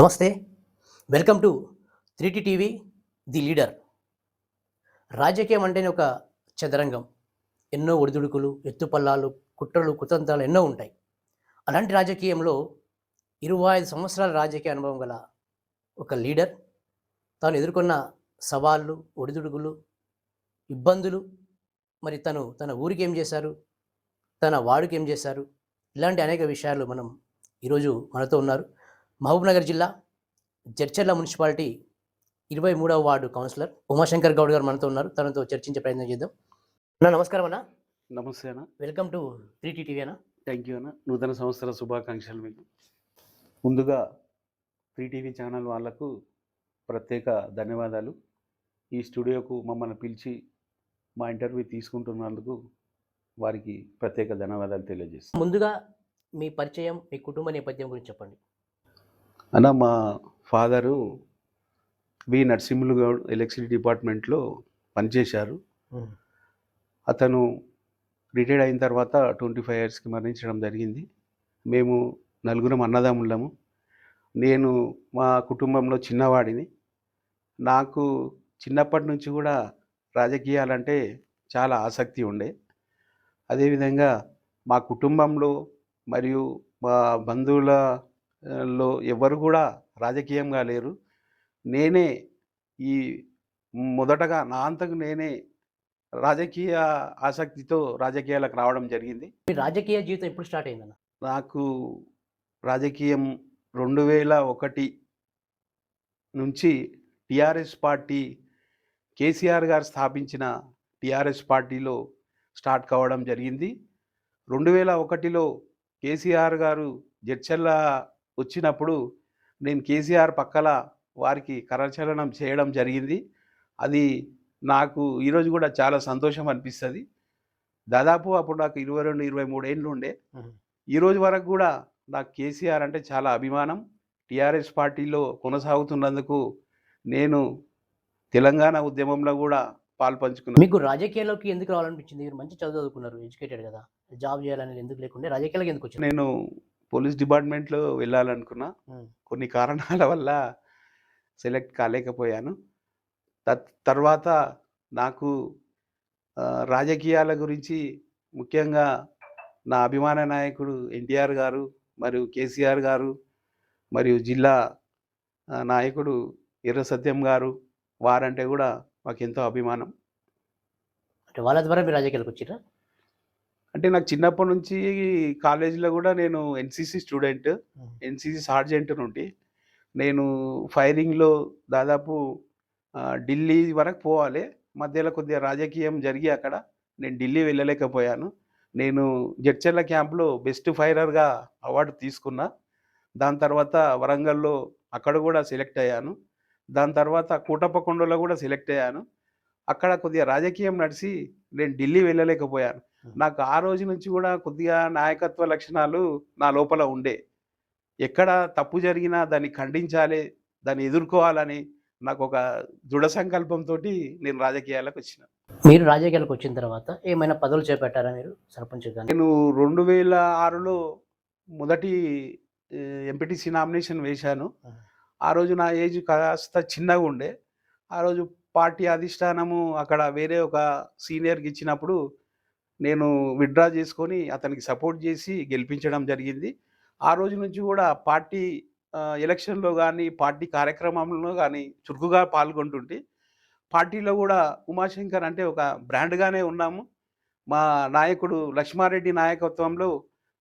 నమస్తే. Welcome to 3T TV the leader. రాజకీయం అంటేనే ఒక చదరంగం. ఎన్నో ఒడిదుడుకులు, ఎత్తుపల్లాలు, కుట్రలు, కుతంత్రాలు ఎన్నో ఉంటాయి. అలాంటి రాజకీయంలో 25 సంవత్సరాల రాజకీయ అనుభవం గల ఒక లీడర్ తాను ఎదుర్కొన్న సవాళ్ళు, ఒడిదుడుకులు, ఇబ్బందులు, మరి తన ఊరికి ఏం చేశారు, తన వార్డుకి ఏం చేశారు, ఇలాంటి అనేక విషయాలు మనం ఈరోజు మనతో ఉన్నారు. మహబూబ్‌నగర్ జిల్లా జడ్చర్ల మున్సిపాలిటీ 23వ వార్డు కౌన్సిలర్ ఉమాశంకర్ గౌడ్ గారు మనతో ఉన్నారు. తనతో చర్చించే ప్రయత్నం చేద్దాం. అన్న నమస్కారం అన్న. నమస్తే అన్న. వెల్కమ్ టు 3T టీవీ అన్న. థ్యాంక్ యూ అన్న. నూతన సంవత్సర శుభాకాంక్షలు మీకు. ముందుగా 3TV ఛానల్ వాళ్లకు ప్రత్యేక ధన్యవాదాలు. ఈ స్టూడియోకు మమ్మల్ని పిలిచి మా ఇంటర్వ్యూ తీసుకుంటున్నందుకు వారికి ప్రత్యేక ధన్యవాదాలు తెలియజేస్తాను. ముందుగా మీ పరిచయం, మీ కుటుంబ నేపథ్యం గురించి చెప్పండి. అన్న, మా father B Narasimhulu Goud electricity డిపార్ట్మెంట్లో పనిచేశారు. అతను రిటైర్డ్ అయిన తర్వాత 25 ఇయర్స్కి మరణించడం జరిగింది. మేము నలుగురం అన్నదమ్ముళ్ళము. నేను మా కుటుంబంలో చిన్నవాడిని. నాకు చిన్నప్పటి నుంచి కూడా రాజకీయాలంటే చాలా ఆసక్తి ఉండే. అదేవిధంగా మా కుటుంబంలో మరియు మా బంధువులలో ఎవరు కూడా రాజకీయంగా లేరు. నేనే ఈ మొదటగా నా అంతకు నేనే రాజకీయ ఆసక్తితో రాజకీయాలకు రావడం జరిగింది. మీ రాజకీయ జీవితం ఎప్పుడు స్టార్ట్ అయిందన్న? నాకు రాజకీయం 2001 నుంచి టీఆర్ఎస్ పార్టీ, కేసీఆర్ గారు స్థాపించిన టీఆర్ఎస్ పార్టీలో స్టార్ట్ కావడం జరిగింది. 2001లో కేసీఆర్ గారు జడ్చర్ల వచ్చినప్పుడు నేను కేసీఆర్ పక్కల వారికి కరచలనం చేయడం జరిగింది. అది నాకు ఈరోజు కూడా చాలా సంతోషం అనిపిస్తుంది. దాదాపు అప్పుడు నాకు 22, 23 ఏళ్ళు ఉండే. ఈరోజు వరకు కూడా నాకు కేసీఆర్ అంటే చాలా అభిమానం. టీఆర్ఎస్ పార్టీలో కొనసాగుతున్నందుకు నేను తెలంగాణ ఉద్యమంలో కూడా పాల్పంచుకున్నాను. మీకు రాజకీయాల్లోకి ఎందుకు రావాలనిపించింది? మీరు మంచి చదువుకున్నారు, ఎడ్యుకేటెడ్ కదా, జాబ్ చేయాలనేది ఎందుకు లేకుండా రాజకీయాలకు ఎందుకు వచ్చారు? నేను పోలీస్ డిపార్ట్మెంట్లో వెళ్ళాలనుకున్నా. కొన్ని కారణాల వల్ల సెలెక్ట్ కాలేకపోయాను. తర్వాత నాకు రాజకీయాల గురించి ముఖ్యంగా నా అభిమాన నాయకుడు ఎన్టీఆర్ గారు మరియు కేసీఆర్ గారు మరియు జిల్లా నాయకుడు ఎర్ర సత్యం గారు, వారంటే కూడా మాకు ఎంతో అభిమానం. అంటే వాళ్ళ ద్వారా మీరు రాజకీయాలకు వచ్చిరా? అంటే నాకు చిన్నప్పటి నుంచి కాలేజీలో కూడా నేను ఎన్సీసీ స్టూడెంట్, ఎన్సీసీ సార్జెంట్ నుండి నేను ఫైరింగ్లో దాదాపు ఢిల్లీ వరకు పోవాలి. మధ్యలో కొద్దిగా రాజకీయం జరిగి అక్కడ నేను ఢిల్లీ వెళ్ళలేకపోయాను. నేను జడ్చర్ల క్యాంప్లో బెస్ట్ ఫైరర్గా అవార్డు తీసుకున్నా. దాని తర్వాత వరంగల్లో అక్కడ కూడా సెలెక్ట్ అయ్యాను. దాని తర్వాత కూటప్పకొండలో కూడా సెలెక్ట్ అయ్యాను. అక్కడ కొద్దిగా రాజకీయం నడిచి నేను ఢిల్లీ వెళ్ళలేకపోయాను. నాకు ఆ రోజు నుంచి కూడా కొద్దిగా నాయకత్వ లక్షణాలు నా లోపల ఉండే. ఎక్కడ తప్పు జరిగినా దాన్ని ఖండించాలి, దాన్ని ఎదుర్కోవాలని నాకు ఒక దృఢ సంకల్పంతో నేను రాజకీయాలకు వచ్చిన. మీరు రాజకీయాలకు వచ్చిన తర్వాత ఏమైనా పదవులు చేపట్టారా మీరు సర్పంచ్గా? నేను 2006లో మొదటి ఎంపీటీసీ నామినేషన్ వేశాను. ఆ రోజు నా ఏజ్ కాస్త చిన్నగా ఉండే. ఆ రోజు పార్టీ అధిష్టానము అక్కడ వేరే ఒక సీనియర్కి ఇచ్చినప్పుడు నేను విత్డ్రా చేసుకొని అతనికి సపోర్ట్ చేసి గెలిపించడం జరిగింది. ఆ రోజు నుంచి కూడా పార్టీ ఎలక్షన్లో కానీ, పార్టీ కార్యక్రమంలో కానీ చురుకుగా పాల్గొంటుంటే, పార్టీలో కూడా ఉమాశంకర్ అంటే ఒక బ్రాండ్గానే ఉన్నాము. మా నాయకుడు లక్ష్మారెడ్డి నాయకత్వంలో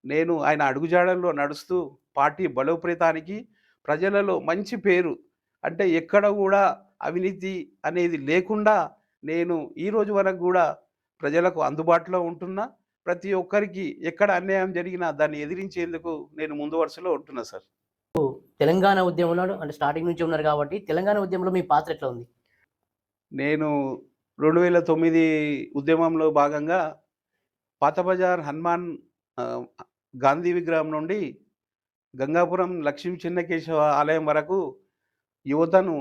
నేను ఆయన అడుగుజాడల్లో నడుస్తూ పార్టీ బలోపేతానికి, ప్రజలలో మంచి పేరు, అంటే ఎక్కడ కూడా అవినీతి అనేది లేకుండా నేను ఈరోజు వరకు కూడా ప్రజలకు అందుబాటులో ఉంటున్నా. ప్రతి ఒక్కరికి ఎక్కడ అన్యాయం జరిగినా దాన్ని ఎదిరించేందుకు నేను ముందు వరుసలో ఉంటున్నా సార్. తెలంగాణ ఉద్యమంలో అంటే స్టార్టింగ్ నుంచి ఉన్నారు కాబట్టి తెలంగాణ ఉద్యమంలో మీ పాత్ర ఎట్లా ఉంది? నేను 2009 ఉద్యమంలో భాగంగా పాతబజార్ హనుమాన్ గాంధీ విగ్రహం నుండి గంగాపురం లక్ష్మీ చెన్నకేశవ ఆలయం వరకు యువతను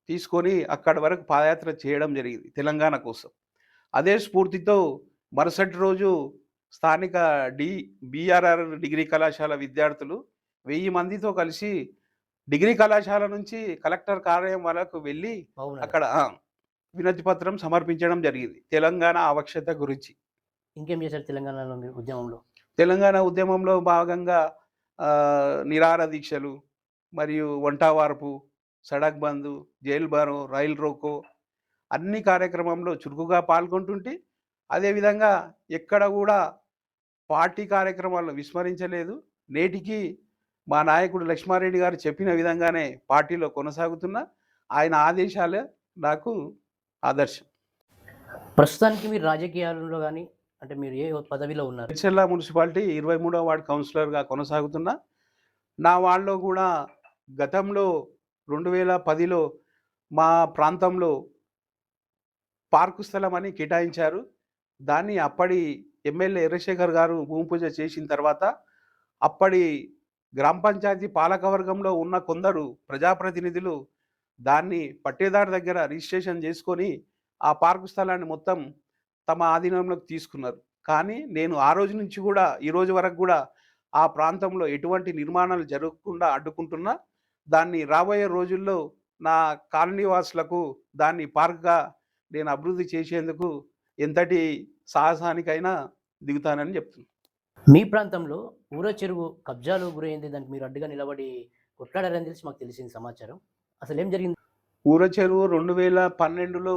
తీసుకొని అక్కడి వరకు పాదయాత్ర చేయడం జరిగింది తెలంగాణ కోసం. అదే స్ఫూర్తితో మరుసటి రోజు స్థానిక బీఆర్ఆర్ డిగ్రీ కళాశాల విద్యార్థులు 1000 మందితో కలిసి డిగ్రీ కళాశాల నుంచి కలెక్టర్ కార్యాలయం వరకు వెళ్ళి అవునా? అక్కడ వినతి పత్రం సమర్పించడం జరిగింది తెలంగాణ ఆవశ్యకత గురించి. ఇంకేం చేశారు తెలంగాణలో మీరు ఉద్యమంలో? తెలంగాణ ఉద్యమంలో భాగంగా నిరాహార దీక్షలు మరియు వంటవార్పు, సడక్ బంద్, జైలు బారో, రైలు రోకో అన్ని కార్యక్రమంలో చురుకుగా పాల్గొంటుంటే, అదేవిధంగా ఎక్కడ కూడా పార్టీ కార్యక్రమాలను విస్మరించలేదు. నేటికి మా నాయకుడు లక్ష్మారెడ్డి గారు చెప్పిన విధంగానే పార్టీలో కొనసాగుతున్నా. ఆయన ఆదేశాలే నాకు ఆదర్శం. ప్రస్తుతానికి మీరు రాజకీయాలలో గాని అంటే మీరు ఏ పదవిలో ఉన్నారు? సిరిసిల్ల మున్సిపాలిటీ 23వ వార్డ్ కౌన్సిలర్‌గా కొనసాగుతున్నా. నా వార్డ్‌లో కూడా గతంలో 2010లో మా ప్రాంతంలో పార్కు స్థలం అని కేటాయించారు. దాన్ని అప్పటి ఎమ్మెల్యే ఎర్రశేఖర్ గారు భూమి పూజ చేసిన తర్వాత, అప్పటి గ్రామ పంచాయతీ పాలకవర్గంలో ఉన్న కొందరు ప్రజాప్రతినిధులు దాన్ని పట్టేదారు దగ్గర రిజిస్ట్రేషన్ చేసుకొని, ఆ పార్కు స్థలాన్ని మొత్తం తమ ఆధీనంలోకి తీసుకున్నారు. కానీ నేను ఆ రోజు నుంచి కూడా ఈ రోజు వరకు కూడా ఆ ప్రాంతంలో ఎటువంటి నిర్మాణాలు జరగకుండా అడ్డుకుంటున్నా. దాన్ని రాబోయే రోజుల్లో నా కాలనీ వాసులకు దాన్ని పార్క్‌గా నేను అభివృద్ధి చేసేందుకు ఎంతటి సాహసానికైనా దిగుతానని చెప్తున్నా. మీ ప్రాంతంలో ఊర చెరువు కబ్జాలో గురైంది. దానికి మీరు అడ్డుగా నిలబడి కొట్లాడారని తెలిసి మాకు తెలిసింది సమాచారం. అసలేం జరిగింది? ఊర చెరువు 2012లో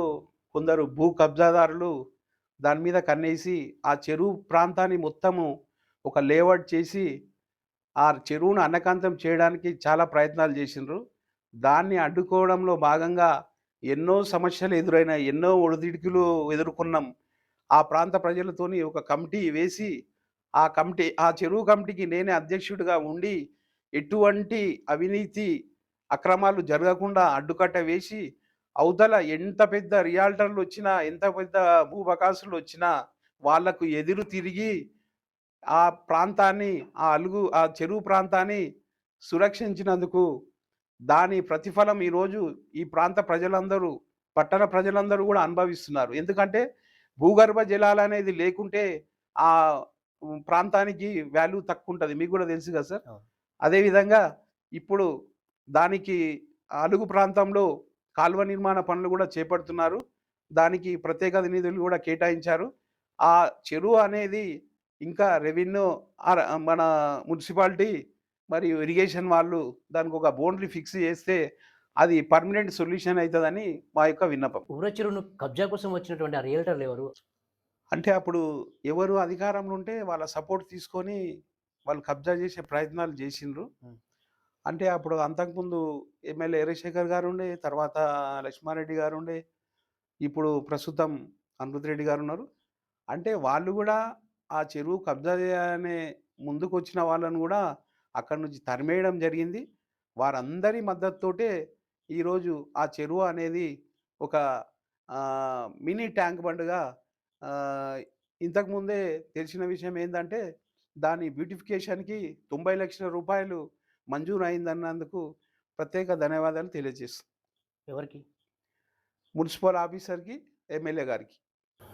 కొందరు భూ కబ్జాదారులు దాని మీద కన్నేసి, ఆ చెరువు ప్రాంతాన్ని మొత్తము ఒక లేఅవుట్ చేసి, ఆ చెరువును అన్నకాంతం చేయడానికి చాలా ప్రయత్నాలు చేసిండ్రు. దాన్ని అడ్డుకోవడంలో భాగంగా ఎన్నో సమస్యలు ఎదురైనాయి. ఎన్నో ఒడిదుడుకులు ఎదుర్కొన్నాం. ఆ ప్రాంత ప్రజలతోని ఒక కమిటీ వేసి, ఆ చెరువు కమిటీకి నేనే అధ్యక్షుడిగా ఉండి, ఎటువంటి అవినీతి, అక్రమాలు జరగకుండా అడ్డుకట్ట వేసి, అవతల ఎంత పెద్ద రియాల్టర్‌లొచ్చినా, ఎంత పెద్ద భూబకాసులొచ్చినా వాళ్లకు ఎదురు తిరిగి ఆ ప్రాంతాన్ని, ఆ చెరువు ప్రాంతాన్ని సురక్షించినందుకు దాని ప్రతిఫలం ఈరోజు ఈ ప్రాంత ప్రజలందరూ, పట్టణ ప్రజలందరూ కూడా అనుభవిస్తున్నారు. ఎందుకంటే భూగర్భ జలాలనేది లేకుంటే ఆ ప్రాంతానికి వాల్యూ తక్కువుంటది. మీకు కూడా తెలుసు కదా సార్. అవును. అదేవిధంగా ఇప్పుడు దానికి అలుగు ప్రాంతంలో కాలువ నిర్మాణ పనులు కూడా చేపడుతున్నారు. దానికి ప్రత్యేక నిధులు కూడా కేటాయించారు. ఆ చెరువు అనేది ఇంకా రెవెన్యూ మన మున్సిపాలిటీ మరియు ఇరిగేషన్ వాళ్ళు దానికి ఒక బౌండరీ ఫిక్స్ చేస్తే అది పర్మనెంట్ సొల్యూషన్ అయితదని మా యొక్క విన్నపం. ఊర చెరువును కబ్జా కోసం వచ్చినటువంటి ఆ రియల్టర్లు ఎవరు? అంటే అప్పుడు ఎవరు అధికారంలో ఉంటే వాళ్ళ సపోర్ట్ తీసుకొని వాళ్ళు కబ్జా చేసే ప్రయత్నాలు చేసిండ్రు. హ్మ్. అంటే అప్పుడు అంతకుముందు ఎమ్మెల్యే ఎర్రశేఖర్ గారుండే, తర్వాత లక్ష్మారెడ్డి గారుండే, ఇప్పుడు ప్రస్తుతం అమృత్ రెడ్డి గారున్నారు. అంటే వాళ్ళు గూడా ఆ చెరువు కబ్జా చేయాలనే ముందుకొచ్చిన వాళ్ళను గూడా అక్కడి నుంచి తరిమేయడం జరిగింది. వారందరి మద్దతుతోటే ఈరోజు ఆ చెరువు అనేది ఒక మినీ ట్యాంక్ బండ్‌గా ఇంతకుముందే తెలిసిన విషయం ఏందంటే, దాని బ్యూటిఫికేషన్‌కి 90,00,000 రూపాయలు మంజూరయిందన్నందుకు ప్రత్యేక ధన్యవాదాలు తెలియజేస్తున్నా. ఎవరికి? మున్సిపల్ ఆఫీసర్‌కి, ఎమ్మెల్యే గారికి.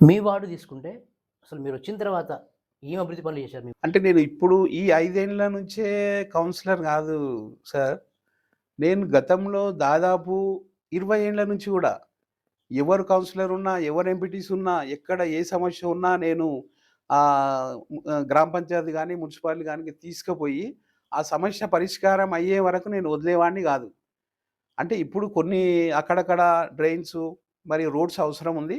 మీ వార్డు తీసుకుంటే అసలు మీరొచ్చిన తర్వాత ఏం అభివృద్ధి పనులు చేశారు మీరు? అంటే నేను ఇప్పుడు ఈ 5 ఏండ్ల నుంచే కౌన్సిలర్ గాదు సార్. నేను గతంలో దాదాపు 20 ఏండ్ల నుంచి గూడా ఎవరు కౌన్సిలర్ ఉన్నా, ఎవరు ఎంపీటీస్ ఉన్నా, ఎక్కడ ఏ సమస్య ఉన్నా నేను గ్రామ పంచాయతీ గాని, మున్సిపాలిటీ గాని తీసుకుపోయి ఆ సమస్య పరిష్కారం అయ్యే వరకు నేను వదిలేవాడిని గాదు. అంటే ఇప్పుడు కొన్ని అక్కడక్కడ డ్రైన్స్ మరియు రోడ్స్ అవసరం ఉంది.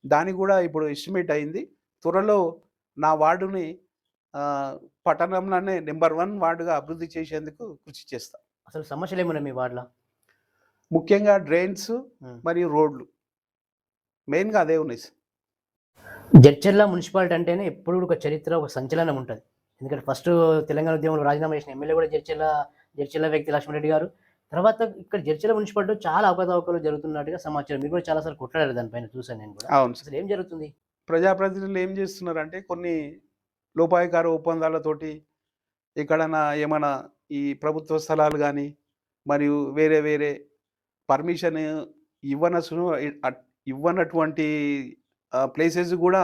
దానికి గూడా ఇప్పుడు ఎస్టిమేట్ అయింది. త్వరలో నా వార్డుని పట్టణంలోనే నంబర్ 1 వార్డుగా అభివృద్ధి చేసేందుకు కృషి చేస్తా. అసలు సమస్యలేమున్నాయి మీ వార్డ్‌లో? ముఖ్యంగా డ్రైన్స్ హ్మ్. మరియు రోడ్లు. మెయిన్‌గా అదే ఉన్నాయి సార్. జడ్చర్ల మున్సిపాలిటీ అంటేనే ఎప్పుడు ఒక చరిత్ర, ఒక సంచలనం ఉంటది. ఎందుకంటే ఫస్టు తెలంగాణ ఉద్యమంలో రాజీనామా చేసిన ఎమ్మెల్యే కూడా జడ్చర్ల వ్యక్తి లక్ష్మారెడ్డి గారు. తర్వాత ఇక్కడ జడ్చర్ల మున్సిపాలిటీలో చాలా అవకతవకలు జరుగుతున్నట్టుగా సమాచారం. మీరు కూడా చాలా సార్లు కొట్లాడారు దానిపైన చూసాను నేను కూడా. అవును సార్. అసలు ఏం జరుగుతుంది? ప్రజాప్రతినిధులు ఏం చేస్తున్నారంటే కొన్ని లోపాయకార ఒప్పందాలతోటి ఎక్కడన్నా ఏమన్నా ఈ ప్రభుత్వ స్థలాలు గాని, మరియు వేరే వేరే పర్మిషన్ ఇవ్వనసును ఇవ్వనటువంటి ప్లేసెస్ గూడా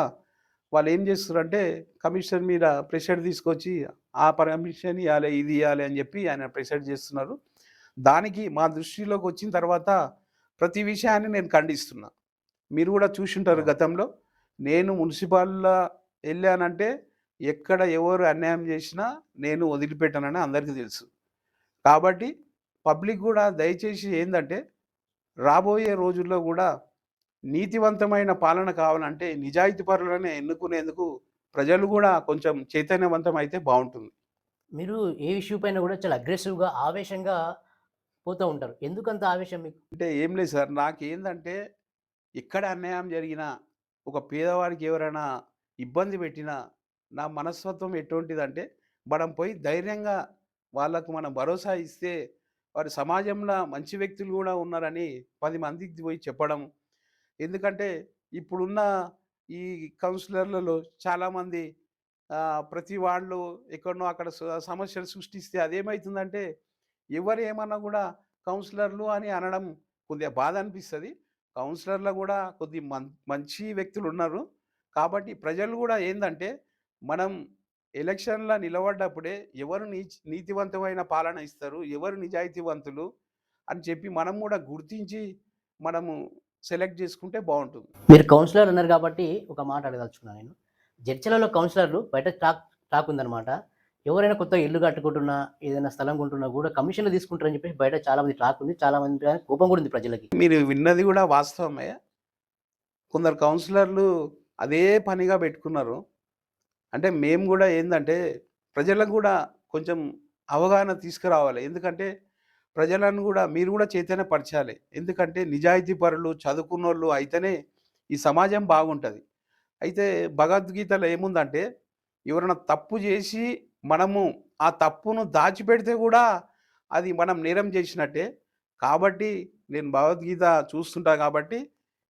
వాళ్ళేం జేస్తుర్రంటే కమిషనర్ మీద ప్రెషర్ తీసుకొచ్చి ఆ పర్మిషన్ ఇయ్యాలి, ఇది ఇయ్యాలి అని జెప్పి ఆయన ప్రెషర్ జేస్తున్నారు. దానికి మా దృష్టిలోకి వచ్చిన తర్వాత ప్రతి విషయాన్ని నేను ఖండిస్తున్నా. మీరు కూడా చూసుంటారు అవును. గతంలో. నేను మున్సిపాల్‌లో ఎళ్ళానంటే ఎక్కడ ఎవరు అన్యాయం చేసినా నేను వదిలిపెట్టనని అందరికీ తెలుసు. కాబట్టి పబ్లిక్ గూడా దయచేసి ఏందంటే, రాబోయే రోజుల్లో గూడా నీతివంతమైన పాలన కావాలంటే నిజాయితీ పరులనే ఎన్నుకునేందుకు ప్రజలు గూడా కొంచెం చైతన్యవంతం అయితే బావుంటుంది. మీరు ఏ ఇష్యూ పైన కూడా చాలా అగ్రెసివ్‌గా, ఆవేశంగా పోతూ ఉంటారు. ఎందుకంత ఆవేశం మీకు? అంటే ఏం లేదు సార్. నాకేందంటే ఎక్కడ అన్యాయం జరిగినా, ఒక పేదవాడికి ఎవరైనా ఇబ్బంది పెట్టినా, నా మనస్తత్వం ఎటువంటిదంటే, మనం పోయి ధైర్యంగా వాళ్ళకు మనం భరోసా ఇస్తే, వారు సమాజంలో మంచి వ్యక్తులు గూడా ఉన్నారని 10 మందికి పోయి చెప్పడం. ఎందుకంటే, ఇప్పుడున్న ఈ కౌన్సిలర్‌లలో చాలామంది ప్రతి వాళ్ళు ఎక్కడనో అక్కడ సమస్యలు సృష్టిస్తే అదేమైతుందంటే, ఎవరు ఏమన్నా గూడా కౌన్సిలర్లు అని అనడం కొద్దిగా బాధ అనిపిస్తది. కౌన్సిలర్‌లో గూడా కొద్ది మంచి వ్యక్తులున్నారు. కాబట్టి ప్రజలు గూడా ఏందంటే, మనం ఎలక్షన్‌ల నిలబడ్డప్పుడే ఎవరు నీతివంతమైన పాలన ఇస్తారు, ఎవరు నిజాయితీవంతులు అని చెప్పి మనం గూడా గుర్తించి మనము సెలెక్ట్ చేసుకుంటే బావుంటుంది. మీరు కౌన్సిలర్ అన్నారు కాబట్టి ఒక మాట అడగదలుచుకున్నాను నేను. జడ్చలలో కౌన్సిలర్‌లు బయట టాక్ ఉందన్నమాట. ఎవరైనా కొత్తగా ఇల్లు కట్టుకుంటున్నా, ఏదైనా స్థలం కొంటున్నా గూడా కమిషన్‌లు తీసుకుంటారని చెప్పేసి బయట చాలా మంది టాక్ ఉంది. చాలా మంది పైన కోపం గూడా ఉంది ప్రజలకి. మీరు విన్నది గూడా వాస్తవమే. కొందరు కౌన్సిలర్లు అదే పనిగా పెట్టుకున్నారు. అంటే మేము గూడా ఏందంటే, ప్రజలకు గూడా కొంచెం అవగాహన తీసుకురావాలి. ఎందుకంటే, ప్రజలను గూడా మీరు గూడా చైతన్యపరచాలి. ఎందుకంటే, నిజాయితీ పరులు, చదువుకున్నోళ్ళు అయితేనే ఈ సమాజం బాగుంటది. అయితే భగవద్గీతలో ఏముందంటే, ఎవరైనా తప్పు జేసి మనము ఆ తప్పును దాచిపెడితే గూడా అది మనం నేరం జేసినట్టే. కాబట్టి నేను భగవద్గీత చూస్తుంటా కాబట్టి,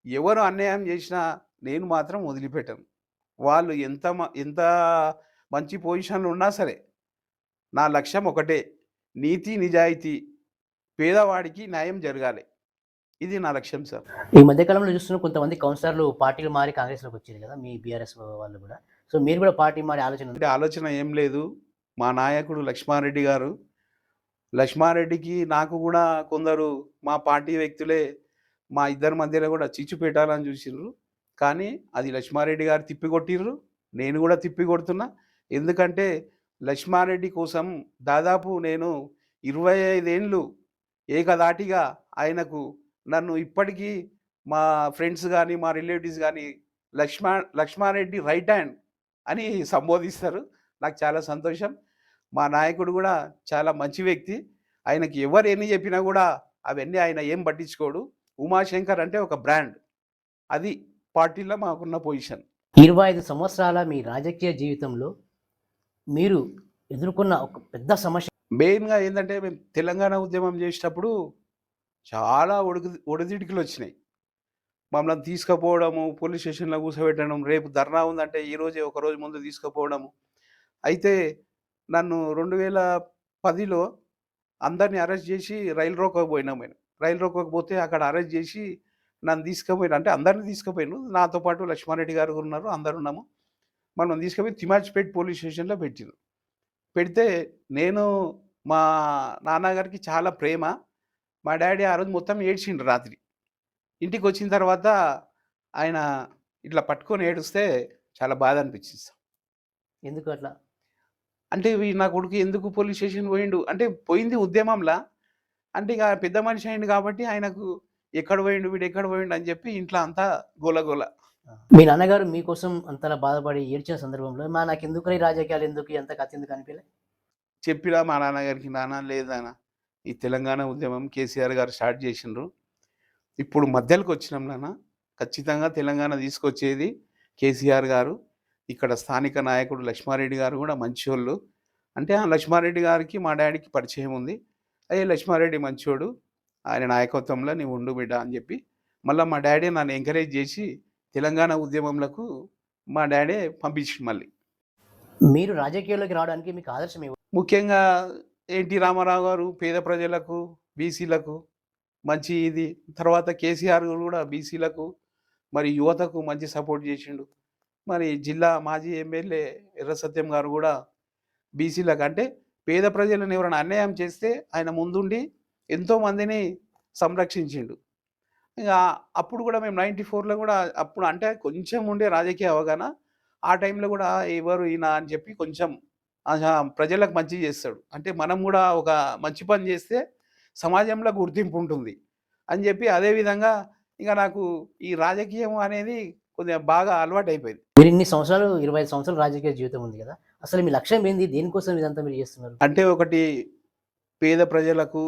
ఎవరు అన్యాయం జేసినా నేను మాత్రం వదిలిపెట్టను. వాళ్ళు ఎంత మంచి పొజిషన్‌లో ఉన్నా సరే, నా లక్ష్యం ఒకటే. నీతి, నిజాయితీ, పేదవాడికి న్యాయం జరగాలి. ఇది నా లక్ష్యం సార్. ఈ మధ్య కాలంలో చూస్తున్న కొంతమంది కౌన్సిలర్‌లు పార్టీలు మారి కాంగ్రెస్‌లోకొచ్చారు గదా! మీ బీఆర్ఎస్ వాళ్ళు గూడా. సో, మీరు గూడా పార్టీ మారే ఆలోచన ఉందా? అంటే ఆలోచన ఏం లేదు. మా నాయకుడు లక్ష్మారెడ్డి గారు. లక్ష్మారెడ్డికి నాకు గూడా కొందరు మా పార్టీ వ్యక్తులే మా ఇద్దరి మధ్యలో గూడా చిచ్చు పెట్టాలని జూసిండ్రు. కానీ అది లక్ష్మారెడ్డి గారు తిప్పికొట్టిర్రు. నేను గూడా తిప్పికొడుతున్నా. ఎందుకంటే లక్ష్మారెడ్డి కోసం దాదాపు నేను 25 ఏండ్లు ఏకధాటిగా ఆయనకు నన్ను ఇప్పటికీ మా ఫ్రెండ్స్ గాని, మా రిలేటివ్స్ గాని లక్ష్మారెడ్డి రైట్ హ్యాండ్ అని సంబోధిస్తారు. నాకు చాలా సంతోషం. మా నాయకుడు గూడా చాలా మంచి వ్యక్తి. ఆయనకి ఎవరు ఎన్ని జెప్పినా గూడా అవన్నీ ఆయన ఏం పట్టించుకోడు. ఉమాశంకర్ అంటే ఒక బ్రాండ్. అది పార్టీలో మాకున్న పొజిషన్. 25 సంవత్సరాల మీ రాజకీయ జీవితంలో మీరు ఎదుర్కొన్న ఒక పెద్ద సమస్య మెయిన్‌గా ఏందంటే మేము తెలంగాణ ఉద్యమం జేసేటప్పుడు చాలా ఒడిదుడుకులొచ్చినాయి. మమ్మల్ని తీసుకపోవడము, పోలీస్ స్టేషన్‌లో కూసోబెట్టడం, రేపు ధర్నా ఉందంటే ఈరోజే ఒకరోజు ముందు తీసుకుపోవడము. అయితే నన్ను 2010లో అందరిని అరెస్ట్ జేసి రైలు రోకోకి పోయినాం మేము. రైలు రోకోకి పోతే అక్కడ అరెస్ట్ జేసి నన్ను తీసుకుపోయిర్రు. అంటే అందరిని తీసుకుపోయిర్రు. నాతో పాటు లక్ష్మారెడ్డి గారు కూడా ఉన్నారు. అందరున్నాము. మనల్ని తీసుకుపోయి తిమాజిపేట్ పోలీస్ స్టేషన్‌లో పెట్టిర్రు. పెడితే నేను మా నాన్నగారికి చాలా ప్రేమ. మా డ్యాడీ ఆ రోజు మొత్తం ఏడ్చిండు రాత్రి. ఇంటికొచ్చిన తర్వాత ఆయన ఇట్లా పట్టుకొని ఏడుస్తే చాలా బాధ అనిపించింది సార్. ఎందుకు అట్లా? అంటే నా కొడుకు ఎందుకు పోలీస్ స్టేషన్ పోయిండు? అంటే పోయింది ఉద్యమంలా. అంటే ఇక పెద్ద మనిషి అయిండు కాబట్టి ఆయనకు ఎక్కడ పోయిండు? వీడు ఎక్కడ పోయిండు? అని చెప్పి ఇంట్లో అంతా గోల గోల. మీ నాన్నగారు మీకోసం అంతలా బాధపడి ఏడ్చిన సందర్భంలో నాకెందుకురా ఈ రాజకీయాలు ఎందుకు? ఇదంతా కథెందుకు అనిపియలే? చెప్పినా మా నాన్నగారికి, "నాన్న లేదు నాన్న, ఈ తెలంగాణ ఉద్యమం కేసీఆర్ గారు స్టార్ట్ చేసిండ్రు. ఇప్పుడు మధ్యలోకొచ్చినాం నాన్న. ఖచ్చితంగా తెలంగాణ తీసుకొచ్చేది కేసీఆర్ గారు. ఇక్కడ స్థానిక నాయకుడు లక్ష్మారెడ్డి గారు కూడా మంచోళ్ళు." అంటే ఆ లక్ష్మారెడ్డి గారికి మా డ్యాడీకి పరిచయం ఉంది. లక్ష్మారెడ్డి మంచోడు. ఆయన నాయకత్వంలో నీవు ఉండు బిడ్డ అని చెప్పి, మళ్ళా మా డ్యాడీ నన్ను ఎంకరేజ్ చేసి తెలంగాణ ఉద్యమంలకు మా డ్యాడే పంపించిండు మళ్ళీ. మీరు రాజకీయాల్లోకి రావడానికి మీకు ఆదర్శం ఎవరు? ముఖ్యంగా ఎన్టీ రామారావు గారు పేద ప్రజలకు, బీసీలకు మంచి ఇది. తర్వాత కేసీఆర్ కూడా బీసీలకు, మరి యువతకు మంచి సపోర్ట్ చేసిండు. మరి జిల్లా మాజీ ఎమ్మెల్యే ఎర్ర సత్యం గారు కూడా బీసీలకు అంటే పేద ప్రజలను ఎవరైనా అన్యాయం చేస్తే ఆయన ముందుండి ఎంతోమందిని సంరక్షించిండు. ఇంగా అప్పుడు గూడా మేము 94లో గూడా అప్పుడు అంటే కొంచెం ఉండే రాజకీయ అవగాహన. ఆ టైంలో గూడా ఎవరు ఈయన అని చెప్పి కొంచెం ప్రజలకు మంచి జేస్తాడు. అంటే మనం గూడా ఒక మంచి పని జేస్తే సమాజంలో గుర్తింపు ఉంటుంది అని జెప్పి అదే విధంగా ఇక నాకు ఈ రాజకీయం అనేది కొద్దిగా బాగా అలవాటయిపోయింది. మీరు ఇన్ని సంవత్సరాలు 25 సంవత్సరాలు రాజకీయ జీవితం ఉంది కదా! అసలు మీ లక్ష్యం ఏంది? దేనికోసం ఇదంతా మీరు చేస్తున్నారు? అంటే ఒకటి పేద ప్రజలకు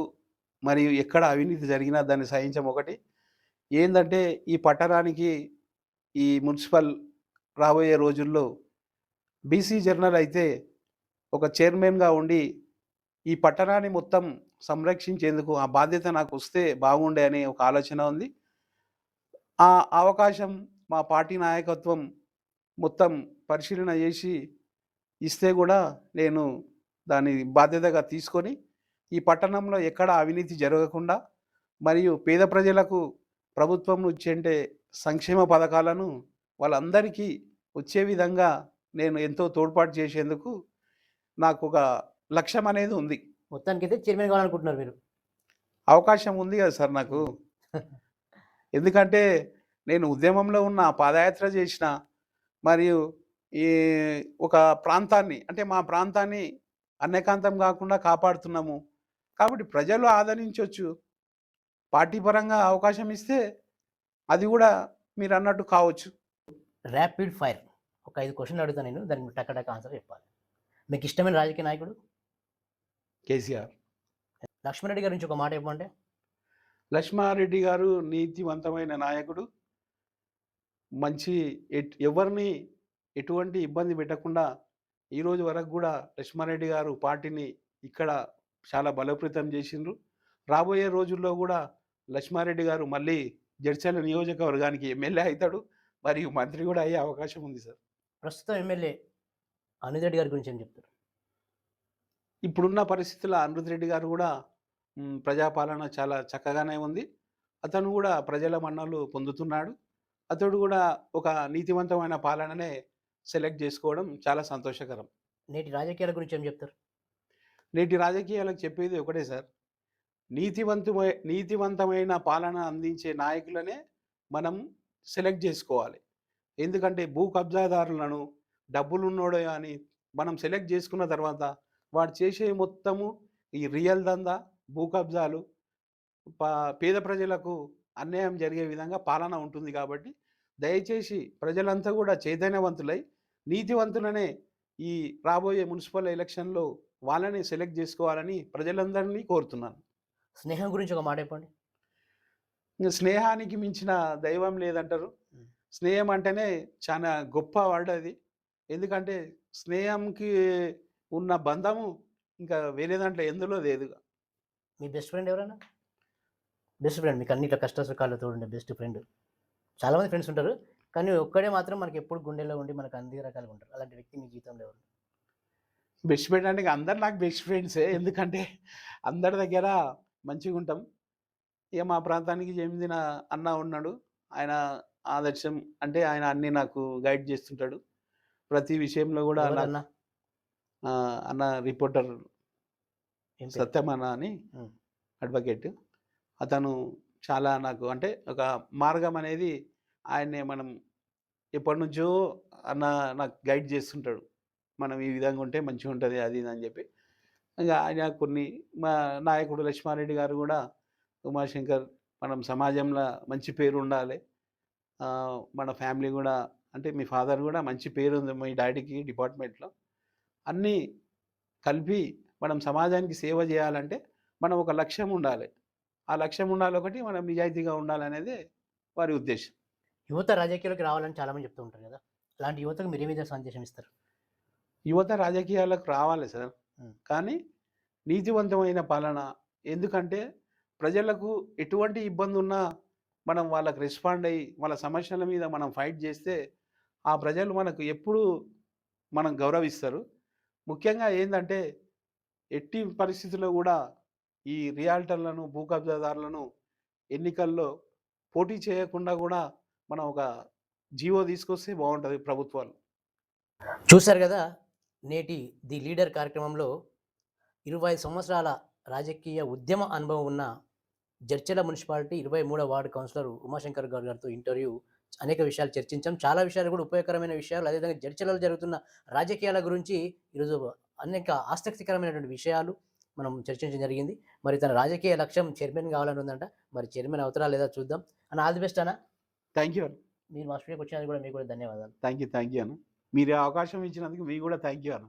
మరియు ఎక్కడ అవినీతి జరిగినా దాన్ని సహించం ఒకటి. ఏందంటే ఈ పట్టణానికి ఈ మున్సిపల్ రాబోయే రోజుల్లో బీసీ జర్నల్ అయితే ఒక చైర్మన్‌గా ఉండి ఈ పట్టణాన్ని మొత్తం సంరక్షించేందుకు ఆ బాధ్యత నాకొస్తే బాగుండే అనే ఒక ఆలోచన ఉంది. ఆ అవకాశం మా పార్టీ నాయకత్వం మొత్తం పరిశీలన చేసి ఇస్తే గూడా నేను దాన్ని బాధ్యతగా తీసుకొని ఈ పట్టణంలో ఎక్కడ అవినీతి జరగకుండా మరియు పేద ప్రజలకు ప్రభుత్వం నుంచి అంటే సంక్షేమ పథకాలను వాళ్ళందరికీ వచ్చే విధంగా నేను ఎంతో తోడ్పాటు చేసేందుకు నాకొక లక్ష్యం అనేది ఉంది. మొత్తానికైతే చైర్మన్ కావాలనుకుంటున్నారు మీరు. అవకాశం ఉంది కదా సార్ నాకు. ఎందుకంటే నేను ఉద్యమంలో ఉన్న, పాదయాత్ర చేసిన మరియు ఈ ఒక ప్రాంతాన్ని అంటే మా ప్రాంతాన్ని అన్యకాంతం కాకుండా కాపాడుతున్నాము. కాబట్టి ప్రజలు ఆదరించొచ్చు. పార్టీ పరంగా అవకాశం ఇస్తే అది గూడా మీరన్నట్టు కావచ్చు. Rapid fire. ఒక 5 క్వెషన్‌లు అడుగుతా నేను. దానికి మీరు టక టక ఆన్సర్ చెప్పాలి. మీకు ఇష్టమైన రాజకీయ నాయకుడు? కేసీఆర్. లక్ష్మారెడ్డి గారి గురించి ఒక మాట చెప్పమంటే? లక్ష్మారెడ్డి గారు నీతివంతమైన నాయకుడు. మంచి ఎవరిని ఎటువంటి ఇబ్బంది పెట్టకుండా ఈరోజు వరకు గూడా లక్ష్మారెడ్డి గారు పార్టీని ఇక్కడ చాలా బలోపేతం చేసిండ్రు. రాబోయే రోజుల్లో గూడా లక్ష్మారెడ్డి గారు మళ్ళీ జడ్చర్ల నియోజకవర్గానికి ఎమ్మెల్యే అయితాడు. మరియు మంత్రి గూడా అయ్యే అవకాశం ఉంది సార్. ప్రస్తుతం ఎమ్మెల్యే అనిల్ రెడ్డి గారి గురించి ఏం చెప్తారు? ఇప్పుడున్న పరిస్థితుల్లో అనిరుద్ రెడ్డి గారు గూడా ప్రజాపాలన చాలా చక్కగానే ఉంది. అతను గూడా ప్రజల మన్ననలు పొందుతున్నాడు. అతడు గూడా ఒక నీతివంతమైన పాలననే సెలెక్ట్ జేసుకోవడం చాలా సంతోషకరం. నేటి రాజకీయాల గురించి ఏం చెప్తారు? నేటి రాజకీయాలకు చెప్పేది ఒకటే సార్. నీతివంతమైన పాలన అందించే నాయకులనే మనం సెలెక్ట్ జేసుకోవాలి. ఎందుకంటే భూ కబ్జాదారులను, డబ్బులున్నోడే అని మనం సెలెక్ట్ జేసుకున్న తర్వాత వాడు చేసే మొత్తము ఈ రియల్ దందా, భూ కబ్జాలు, పా పేద ప్రజలకు అన్యాయం జరిగే విధంగా పాలన ఉంటుంది కాబట్టి, దయచేసి ప్రజలంతా గూడా చైతన్యవంతులై, నీతివంతులనే ఈ రాబోయే మున్సిపల్ ఎలక్షన్‌లో వాళ్ళని సెలెక్ట్ జేసుకోవాలని ప్రజలందరినీ కోరుతున్నాను. స్నేహం గురించి ఒక మాట చెప్పండి? ఇంగ స్నేహానికి మించిన దైవం లేదంటారు. హ్మ్. స్నేహం అంటేనే చానా గొప్ప వర్డ్ అది. ఎందుకంటే స్నేహంకి ఉన్న బంధము ఇంకా వేరే దాంట్లో ఎందులో లేదు. మీ బెస్ట్ ఫ్రెండ్ ఎవరైనా? బెస్ట్ ఫ్రెండ్ మీకు అన్నిట్లో కష్ట సుఖాల్లో తోడుండే బెస్ట్ ఫ్రెండ్. చాలామంది ఫ్రెండ్స్ ఉంటారు. కానీ ఒక్కడే మాత్రం మనకి ఎప్పుడు గుండెల్లో ఉండి మనకు అన్ని రకాలుగా ఉంటారు. అలాంటి వ్యక్తి మీ జీవితంలో ఎవరు? బెస్ట్ ఫ్రెండ్ అంటే ఇక అందరు నాకు బెస్ట్ ఫ్రెండ్సే. ఎందుకంటే అందరి దగ్గర మంచిగుంటాం. ఇక మా ప్రాంతానికి చెందిన అన్న ఉన్నాడు. ఆయన ఆదర్శం అంటే ఆయన అన్నీ నాకు గైడ్ చేస్తుంటాడు. ప్రతి విషయంలో గూడా నాకు ఎవరన్నా? అన్న రిపోర్టర్ ఏం పేరు? సత్యం అన్న అని హ్మ్. అడ్వకేట్. అతను చాలా నాకు అంటే ఒక మార్గం అనేది ఆయన్నే మనం ఎప్పటినుంచో అన్న నాకు గైడ్ చేస్తుంటాడు. మనం ఈ విధంగా ఉంటే మంచిగుంటది అది ఇది అని చెప్పి. ఇంగ ఆయన కొన్ని మా నాయకుడు లక్ష్మారెడ్డి గారు గూడా ఉమాశంకర్ మనం సమాజంలో మంచి పేరుండాలే. మన ఫ్యామిలీ గూడా అంటే మీ ఫాదర్ గూడా మంచి పేరుంది మీ డ్యాడీకి డిపార్ట్‌మెంట్‌లో. అన్నీ కలిపి మనం సమాజానికి సేవ జేయాలంటే మనం ఒక లక్ష్యం ఉండాలి. ఆ లక్ష్యం ఉండాలొకటి మనం నిజాయితీగా ఉండాలనేదే వారి ఉద్దేశ్యం. యువత రాజకీయాల్లోకి రావాలని చాలామంది చెప్తూ ఉంటారు కదా! అలాంటి యువతకు మీరు ఏ విధంగా సందేశం ఇస్తారు? యువత రాజకీయాలకు రావాలి సార్. హ్మ్. కానీ నీతివంతమైన పాలన. ఎందుకంటే ప్రజలకు ఎటువంటి ఇబ్బందున్నా మనం వాళ్ళకి రెస్పాండ్ అయ్యి, వాళ్ళ సమస్యల మీద మనం ఫైట్ జేస్తే, ఆ ప్రజలు మనకు ఎప్పుడూ మనం గౌరవిస్తారు. ముఖ్యంగా ఏందంటే, ఎట్టి పరిస్థితుల్లో గూడా ఈ రియాల్టర్లను, భూ కబ్జాదారులను ఎన్నికల్లో పోటీ చేయకుండా గూడా మనం ఒక జీవో తీసుకొస్తే బావుంటది ప్రభుత్వాలు. చూసారు కదా! నేటి 'ది లీడర్' కార్యక్రమంలో 25 సంవత్సరాల రాజకీయ ఉద్యమ అనుభవం ఉన్న జడ్చర్ల మున్సిపాలిటీ 23వ వార్డు కౌన్సిలర్ ఉమాశంకర్ గారితో ఇంటర్వ్యూ అనేక విషయాలు చర్చించాం. చాలా విషయాలు కూడా ఉపయోగకరమైన విషయాలు, అదేవిధంగా జడ్చర్లలో జరుగుతున్న రాజకీయాల గురించి ఈరోజు అనేక ఆసక్తికరమైనటువంటి విషయాలు మనం చర్చించడం జరిగింది. మరి తన రాజకీయ లక్ష్యం చైర్మన్ కావాలని ఉందంట. మరి చైర్మన్ అవుతారా లేదా చూద్దాం. అన్న, ఆల్ ది బెస్ట్ అన్న. థ్యాంక్ యూ అన్న. మీరు మా స్టూడియోకి వచ్చినందుకు కూడా మీకు కూడా ధన్యవాదాలు. థ్యాంక్ యూ అన్న. మీరు అవకాశం ఇచ్చినందుకు మీకు కూడా థ్యాంక్ యూ అన్న.